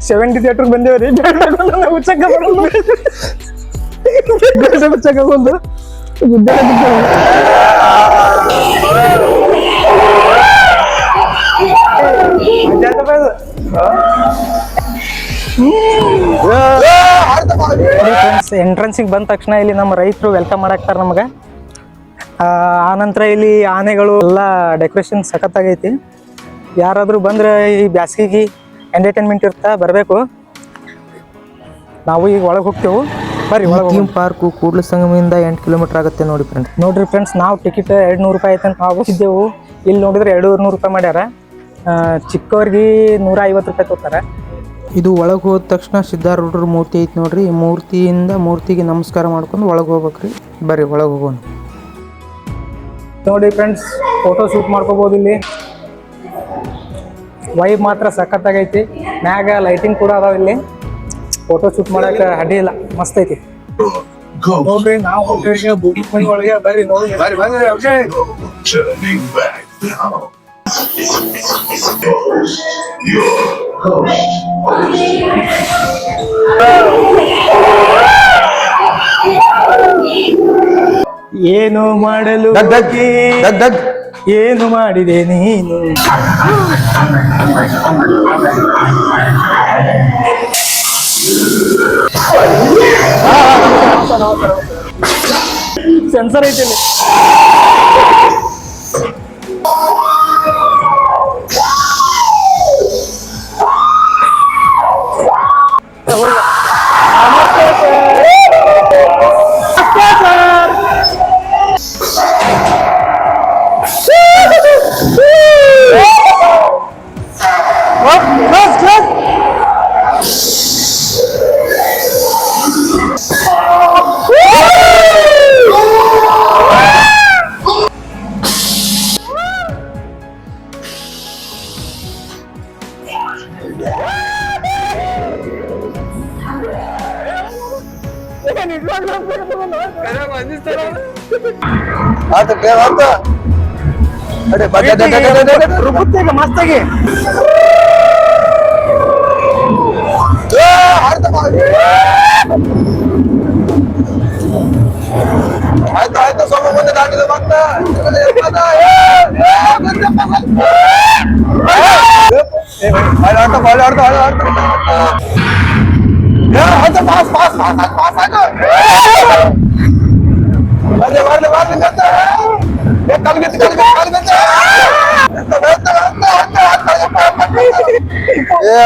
70 theatre ಬಂದೇವ್ರಿ. ಹುಚ್ಚಕ್ಕ ಹುಚ್ಚಕ್ಕ ಬಂದು ಗುಡ್ಡ ಎಂಟ್ರೆನ್ಸಿಗೆ ಬಂದ ತಕ್ಷಣ ಇಲ್ಲಿ ನಮ್ಮ ರೈತರು ವೆಲ್ಕಮ್ ಮಾಡಾಕ್ತಾರ ನಮಗೆ. ಆನಂತರ ಇಲ್ಲಿ ಆನೆಗಳು ಎಲ್ಲ ಡೆಕೋರೇಷನ್ ಸಖತ್ತಾಗೈತಿ. ಯಾರಾದರೂ ಬಂದ್ರೆ ಈ ಬ್ಯಾಸಿಗೆ ಎಂಟರ್ಟೈನ್ಮೆಂಟ್ ಇರ್ತಾ ಬರಬೇಕು. ನಾವು ಈಗ ಒಳಗೆ ಹೋಗ್ತೇವೆ ಬರ್ರಿ. ಒಳಗೆ ಥೀಮ್ ಪಾರ್ಕು ಕೂಡಲ ಸಂಗಮದಿಂದ 8 ಕಿಲೋಮೀಟರ್ ಆಗುತ್ತೆ ನೋಡ್ರಿ ಫ್ರೆಂಡ್ಸ್. ನಾವು ಟಿಕೆಟ್ 200 ರೂಪಾಯಿ ಐತೆ ಅಂತ ನಾವು ಹೋಗಿದ್ದೆವು. ಇಲ್ಲಿ ನೋಡಿದ್ರೆ 200 ರೂಪಾಯಿ ಮಾಡ್ಯಾರ. ಚಿಕ್ಕವ್ರಿಗೆ 150 ರೂಪಾಯಿ ತೊಗೊತಾರೆ. ಇದು ಒಳಗೆ ಹೋದ ತಕ್ಷಣ ಸಿದ್ಧಾರೂಢರ ಮೂರ್ತಿ ಐತಿ ನೋಡ್ರಿ. ಈ ಮೂರ್ತಿಗೆ ನಮಸ್ಕಾರ ಮಾಡ್ಕೊಂಡು ಒಳಗೆ ಹೋಗ್ಬೇಕ್ರಿ. ಬರ್ರಿ ಒಳಗೆ ಹೋಗೋಣ. ನೋಡಿ ಫ್ರೆಂಡ್ಸ್, ಫೋಟೋ ಶೂಟ್ ಮಾಡ್ಕೋಬೋದು ಇಲ್ಲಿ. ವೈಬ್ ಮಾತ್ರ ಸಖತ್ತಾಗೈತಿ. ಮ್ಯಾಗ ಲೈಟಿಂಗ್ ಕೂಡ ಅದಾವ. ಇಲ್ಲಿ ಫೋಟೋ ಶೂಟ್ ಮಾಡಕ್ಕೆ ಅಡ್ಡಿ ಇಲ್ಲ, ಮಸ್ತ್ ಐತಿ ನೋಡ್ರಿ. ನಾವು ಒಳಗೆ ಬರ್ರಿ ನೋಡಿ. ಏನು ಮಾಡಲು ಏನು ಮಾಡಿದೆ ನೀನು? ಸೆನ್ಸರ್ ಐತಿ ಇಲ್ಲಿ. ಮಸ್ತಾಗಿ ಆಯ್ತು ಸ್ವಲ್ಪ ಮುಂದೆ ದಾಟಿದೆ ಮತ್ತೆ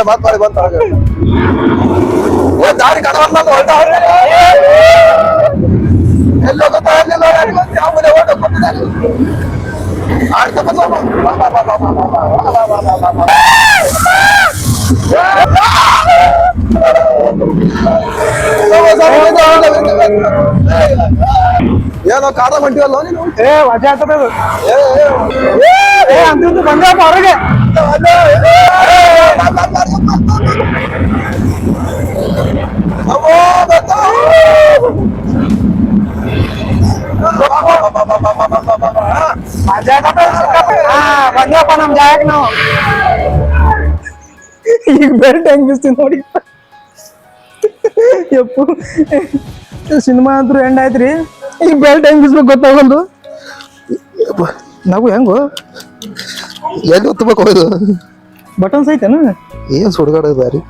ಮಾತಾಡಿ ಬಂತ ದಾರಿ ಕಡ ಎಲ್ಲೋ ಏನೋ ಕಾಡ ಹೊಂಟಿವಲ್ಲ ನೀನು. ವಜಾ ಆಗ್ತದೆ ಅಂತ ಬಂದಪ್ಪ ಹೊರಗೆ. ಬಂದಪ್ಪ ನಮ್ ಜಾಗಕ್ಕೆ ನಾವು. ಈಗ ಬೆಲ್ಟ್ ಹೆಂಗ್ ಬಿಸ್ತೀವಿ ನೋಡಿ. ಯಪ್ಪು ಸಿನಿಮಾ ಅಂತೂ ಎಂಡ್ ಆಯ್ತ್ರಿ. ಈಗ ಬೆಲ್ಟ್ ಹೆಂಗ್ ಬಿಸ್ಬೇಕು ಗೊತ್ತಾಗೊಂದು. ನಾವು ಹೆಂಗು ಎಲ್ಲಿ ಹೊತ್ತಬೇಕು ಹೋಯ್ದು ಬಟನ್ಸ್ ಐತೇನು? ಏನ್ ಸುಡ್ಗಾಡ ಬಾರಿ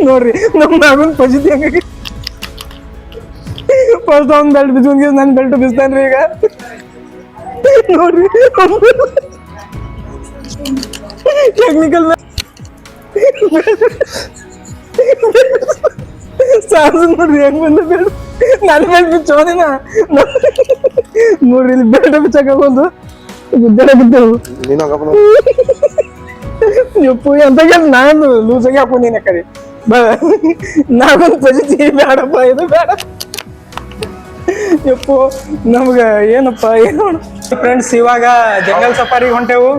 ನೋಡ್ರಿ ನಮ್ ಮಗನ್ ಪರಿಸ್ಥಿತಿ ಹೆಂಗಾಗಿ. ಫಸ್ಟ್ ಅವ್ನ್ ಬೆಲ್ಟ್ ಬಿಸ್ಕೊಂಡ್ ನನ್ ಬೆಲ್ಟ್ ಬಿಸ್ತಾನ್ರಿ ಈಗ ನೋಡ್ರಿ. ಟೆಕ್ನಿಕಲ್ ಸಾಸು ನೋಡ್ರಿ ಹೆಂಗ್ ಬಂದ ಬೆಲ್ಟ್. ನನ್ ಬೆಲ್ಟ್ ಬಿಚ್ಚೋದಿನ ನೋಡ್ರಿ. ಇಲ್ಲಿ ಬೆಲ್ಟ್ ಬಿಚ್ಚಾಕೊಂಡು ಗುದ್ದಾಡ ಬಿದ್ದೆವು. ಯಪ್ಪು ಎಂತ ನಾನು ಲೂಸಾಗಿ ಹಾಕೊಂಡೀನಿ ಆ ಕಡೆ. ನಾವೊಂದು ಪರಿಸ್ಥಿತಿ ಬೇಡಪ್ಪ, ಇದು ಬೇಡ. ಯಪ್ಪು ನಮ್ಗ ಏನಪ್ಪ ಏನು. ಫ್ರೆಂಡ್ಸ್ ಇವಾಗ ಜಂಗಲ್ ಸಫಾರಿಗೆ ಹೊಂಟೆವು.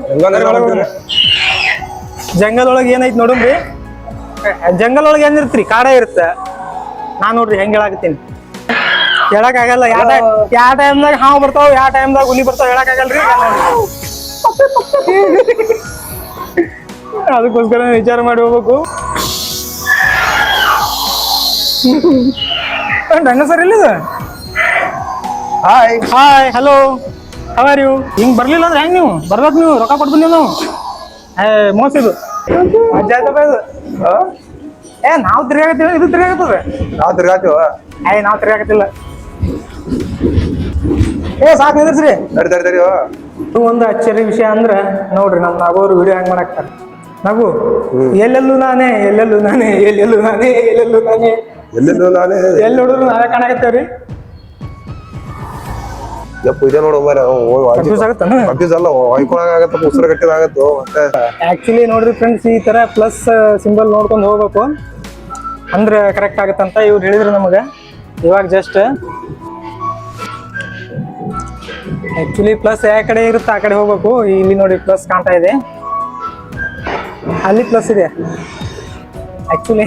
ಜಂಗಲ್ ಒಳಗೆ ಏನೈತಿ ನೋಡ್ರಿ. ಜಂಗಲ್ ಒಳಗೆ ಏನಿರ್ತ್ರಿ, ಕಾಡ ಇರುತ್ತ. ನಾನ್ ನೋಡ್ರಿ ಹೆಂಗ್ ಹೇಳಾಕತ್ತೀನಿ, ಹೇಳಕ್ ಆಗಲ್ಲ. ಯಾವ ಟೈಮ್ದಾಗ ಹಾವು ಬರ್ತಾವ, ಯಾವ ಟೈಮ್ದಾಗ ಹುಲಿ ಬರ್ತಾವ ಹೇಳಕ್ ಆಗಲ್ರಿ. ಅದಕ್ಕೋಸ್ಕರ ವಿಚಾರ ಮಾಡಿ ಹೋಗ್ಬೇಕು. ಡಂಗ ಸರ್ ಇಲ್ಲಿದ. Hi hi hello how are you? ಹಿಂಗ್ ಬರ್ಲಿಲ್ಲ ಅಂದ್ರೆ ಹೆಂಗ್ ನೀವು ಬರ್ಬೇಕು? ನೀವು ರೊಕ್ಕ ಕೊಟ್ಟು ಬಂದಿವಿ ನಾವು. ಮೋಸ ಇದು ಮಜ್ಜಾ ಆಯ್ತಪ್ಪ ಇದು. ನಾವು ತಿರ್ಗಾಕತ್ತೀವಿ, ಇದು ತಿರ್ಗಾಕತ್ತದ. ನಾವು ತಿರ್ಗಾತೀವ. ನಾವು ತಿರ್ಗಾಕತ್ತಿಲ್ಲ. ಸಾಕು ನಿಂದ್ರಿಸ್ರಿ. ತಡಿ ಒಂದು ಅಚ್ಚರಿ ವಿಷಯ ಅಂದ್ರೆ ನೋಡ್ರಿ, ನಮ್ಮ ನಾಗೋರು ವಿಡಿಯೋ ಹೆಂಗ್ ಮಾಡಾಕ್ತಾರೆ. ನಗು ಎಲ್ಲೆಲ್ಲೂ ನಾನೇ ಎಲ್ಲೆಲ್ಲೂ ನಾನೇ ಎಲ್ಲೆಲ್ಲೂ ನಾನೇ ಎಲ್ಲೆಲ್ಲೂ ನಾನೇ ಎಲ್ಲೆಲ್ಲೂ ನಾನೇ ಎಲ್ಲಿ ನೋಡಿದ್ರು ನಾವೇ ಕಾಣಾಕತ್ತೇವ್ರಿ. ಯಪ್ಪ ಇದೆ ನೋಡು ಕನ್ಫ್ಯೂಸ್ ಆಗತ್ತಾನ? ಕನ್ಫ್ಯೂಸ್ ಅಲ್ಲ, ಹೊಯ್ಕೊಳಂಗಾಗತ್ತ, ಉಸಿರು ಗಟ್ಟಿದಾಗತ್ತು. ಮತ್ತೆ ಆಕ್ಚುಲಿ ನೋಡ್ರಿ ಫ್ರೆಂಡ್ಸ್, ಈ ತರ ಪ್ಲಸ್ ಸಿಂಬಲ್ ನೋಡ್ಕೊಂಡು ಹೋಗ್ಬೇಕು ಅಂದ್ರೆ ಕರೆಕ್ಟ್ ಆಗತ್ತಂತ ಇವ್ರು ಹೇಳಿದ್ರು ನಮಗೆ ಇವಾಗ ಜಸ್ಟ್. ಆಕ್ಚುಲಿ ಪ್ಲಸ್ ಯಾವ ಕಡೆ ಇರುತ್ತೆ ಆ ಕಡೆ ಹೋಗ್ಬೇಕು. ಇಲ್ಲಿ ನೋಡಿ ಪ್ಲಸ್ ಕಾಣ್ತಾ ಇದೆ, ಅಲ್ಲಿ ಪ್ಲಸ್ ಇದೆ ಆಕ್ಚುಲಿ.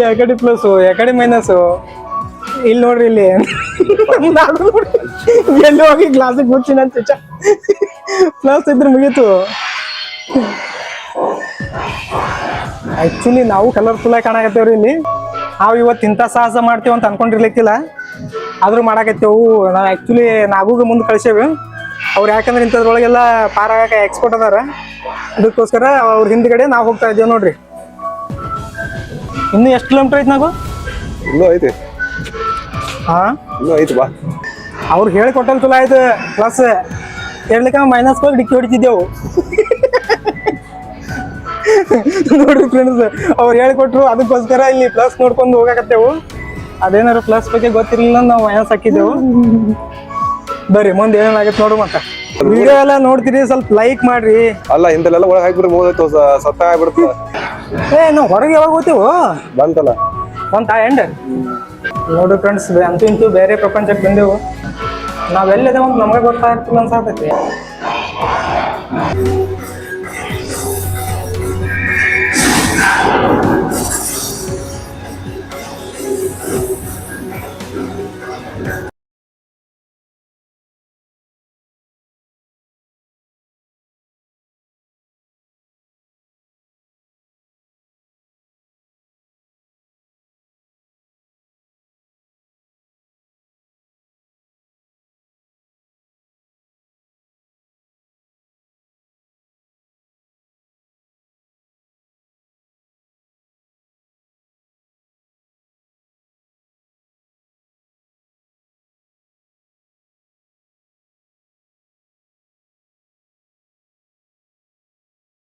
ಯಾವ ಕಡೆ ಪ್ಲಸ್ಸು ಯಾವ ಕಡೆ ಮೈನಸ್ಸು ಇಲ್ಲಿ ನೋಡ್ರಿ. ಇಲ್ಲಿ ಎಲ್ಲಿ ಹೋಗಿ ಗ್ಲಾಸಿಗೆ ಮುಚ್ಚಿನ ಪ್ಲಸ್ ಇದ್ರೆ ಮುಗೀತು. ಆಕ್ಚುಲಿ ನಾವು ಕಲರ್ಫುಲ್ ಆಗಿ ಕಾಣಕತ್ತೇವ್ರಿ ಇಲ್ಲಿ. ನಾವು ಇವತ್ತು ಇಂಥ ಸಾಹಸ ಮಾಡ್ತೇವೆ ಅಂತ ಅನ್ಕೊಂಡಿರ್ಲಿಕ್ಕಿಲ್ಲ, ಆದ್ರೂ ಮಾಡಾಕತ್ತೇವು. ನಾವು ಆಕ್ಚುಲಿ ನಾಗೂಗ ಮುಂದೆ ಕಳ್ಸೇವಿ. ಅವ್ರು ಯಾಕಂದ್ರೆ ಇಂಥದ್ರೊಳಗೆಲ್ಲ ಪಾರ ಆಗಕ್ಕೆ ಎಕ್ಸ್ಪರ್ಟ್ ಅದಾರ. ಅದಕ್ಕೋಸ್ಕರ ಅವ್ರ ಹಿಂದ್ಗಡೆ ನಾವು ಹೋಗ್ತಾ ಇದ್ದೇವೆ ನೋಡ್ರಿ. ಇನ್ನು ಎಷ್ಟು ಕಿಲೋಮೀಟರ್ ಐತಿ ನಾವು? ಇನ್ನೂ ಐತಿ. ಹಾ ಇನ್ನೂ ಐತಿ ಬಾ. ಅವ್ರು ಹೇಳಿ ಕೊಟ್ಟಲ್ ಚಲೋ ಆಯ್ತು. ಪ್ಲಸ್ ಹೇಳಲಿಕ್ಕೆ ಮೈನಸ್ ಹೋಗಿ ಡಿಕ್ಕಿ ಹೊಡಿತಿದ್ದೆವು. ನೋಡ್ರಿ ಫ್ರೆಂಡ್ಸ್, ಅವ್ರು ಹೇಳಿಕೊಟ್ರು, ಅದಕ್ಕೋಸ್ಕರ ಇಲ್ಲಿ ಪ್ಲಸ್ ನೋಡ್ಕೊಂಡು ಹೋಗಾಕತ್ತೇವು. ಅದೇನಾದ್ರು ಪ್ಲಸ್ ಬಗ್ಗೆ ಗೊತ್ತಿರ್ಲಿಲ್ಲ, ನಾವು ಮೈನಸ್ ಹಾಕಿದ್ದೆವು. ಬರ್ರಿ ಮುಂದೆ ಏನೇನಾಗತ್ತೆ ನೋಡು. ಮತ್ತೆ ವಿಡಿಯೋ ಎಲ್ಲ ನೋಡ್ತೀರಿ, ಸ್ವಲ್ಪ ಲೈಕ್ ಮಾಡ್ರಿ. ಅಲ್ಲ ಇಂದೆಲ್ಲ ಒಳಗೆ ಹಾಕ್ಬಿಟ್ರೆ ಮುಗಿದೈತು, ಸತ್ತ ಆಗ್ಬಿಡುತ್ತೆ. ನಾವು ಹೊರಗೆ ಯಾವಾಗ ಹೋಗ್ತೇವು ಬಂತಲ್ಲ ಒಂದ್ ಎಂಡ್. ನೋಡ್ರಿ ಫ್ರೆಂಡ್ಸ್, ಅಂತೂ ಇಂತೂ ಬೇರೆ ಪ್ರಪಂಚಕ್ಕೆ ಬಂದೆವು. ನಾವೆಲ್ಲಿದೆ ಅಂತ ನಮಗೆ ಗೊತ್ತಾಗ್ತಿಲ್ಲ ಅನ್ಸಾತೈತಿ.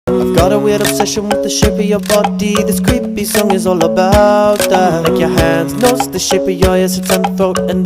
I've got a weird obsession with the shape of your body. This creepy song is all about that. Like your hands, nose, the shape of your ears, it's and throat, and